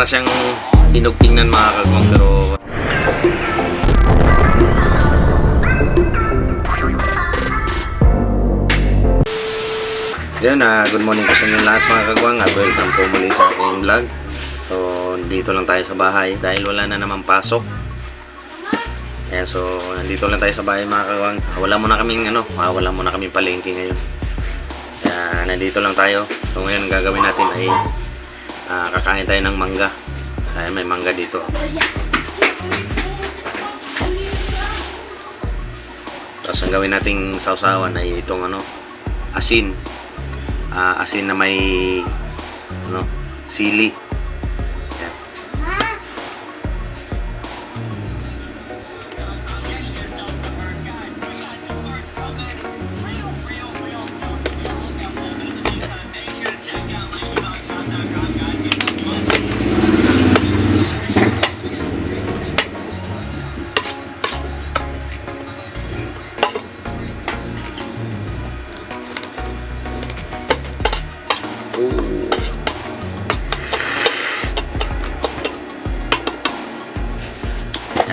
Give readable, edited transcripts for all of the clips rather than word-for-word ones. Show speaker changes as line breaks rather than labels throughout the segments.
na siyang hinog tingnan mga kagwang, pero yun, good morning po sa inyo lahat mga kagwang at welcome po muli sa aking vlog. So dito lang tayo sa bahay dahil wala na naman pasok. Kaya so nandito lang tayo sa bahay mga kagwang. Wala muna kaming palengke ngayon. Kaya nandito lang tayo. So ngayon ang gagawin natin ay kakain tayo ng mangga. Kaya may mangga dito. Tapos ang gawin nating sausawan ay itong asin. Asin na may sili. Yan.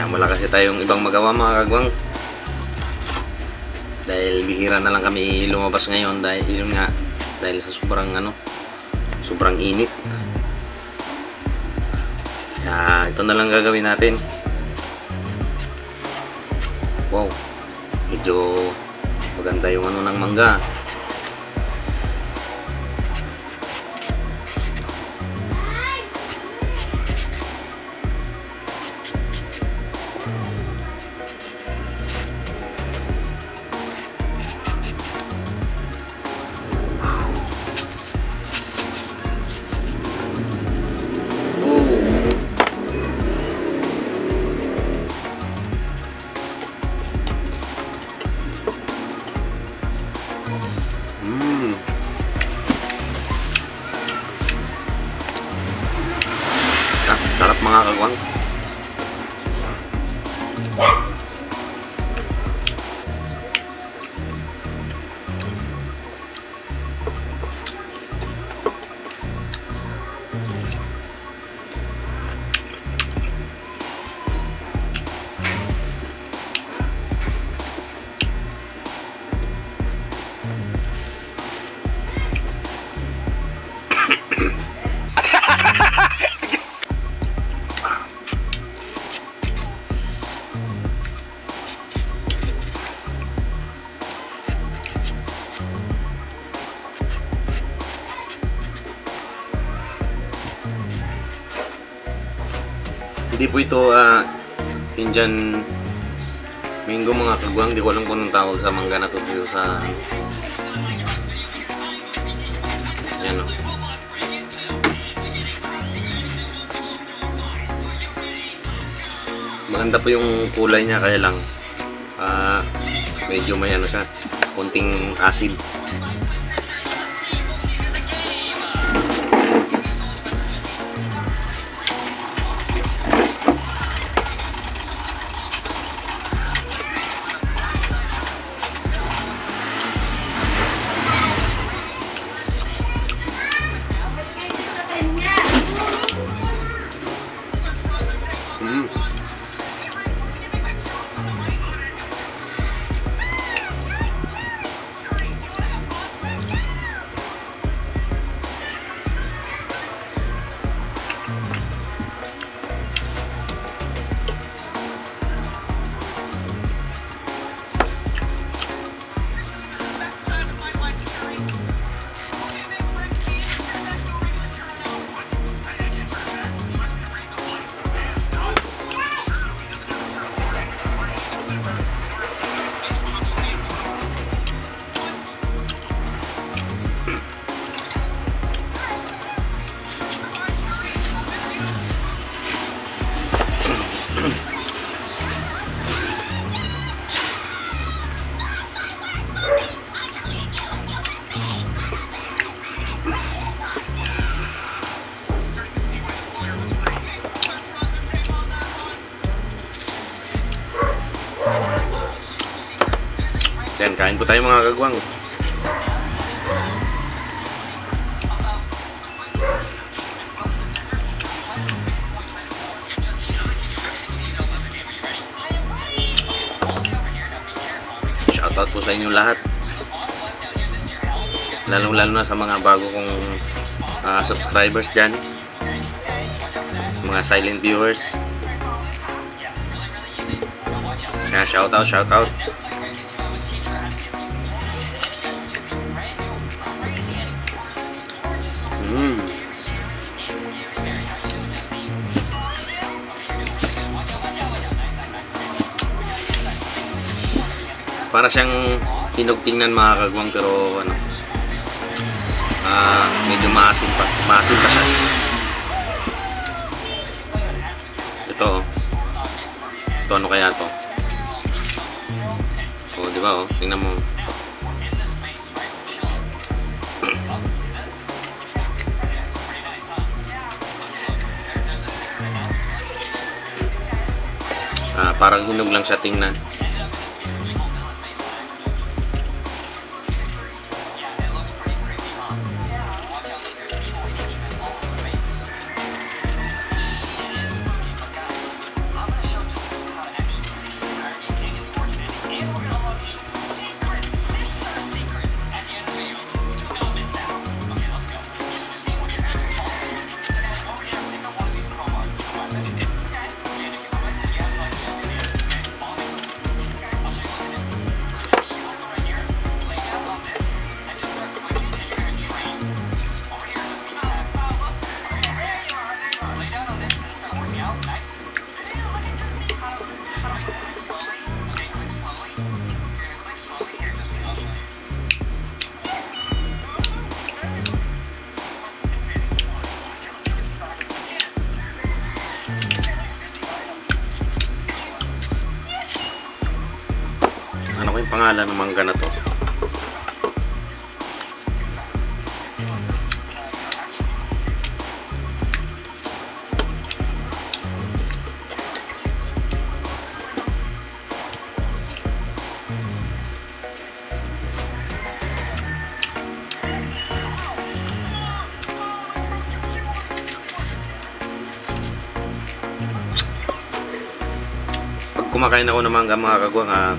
Wala kasi tayong ibang magawa mga kagwang dahil bihira na lang kami lumabas ngayon dahil sa sobrang init. Kaya ito na lang gagawin natin. Wow, medyo maganda yung ng mangga. Sarap mga kagwang. Hindi po ito Indian mango mga kagwang. Hindi ko alam kung anong tawag sa mangga na ito dito sa yan o. Maganda po yung kulay niya, kaya lang medyo may siya, konting acid. Yan, kain po tayo mga kagwang. shoutout po sa inyo lahat. Lalo na sa mga bago kong subscribers dyan. Mga silent viewers. Kaya shoutout. Para siyang hinog tingnan mga kagwang, pero ano, medyo maasim pa siya. Ito ano kaya to? Oh, di ba, oh, tingnan mo. Parang hinog lang siya tingnan. Ano ko yung pangalan ng mangga na to? Pag kumakain ako ng mangga mga kagwang,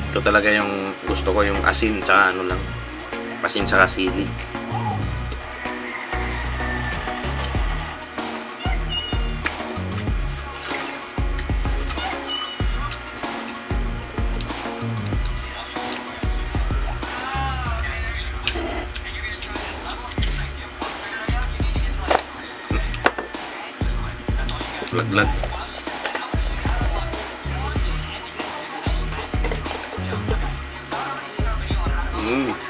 ito talaga yung gusto ko, yung asin tsaka ano lang, asin tsaka sili. Lag. Mm.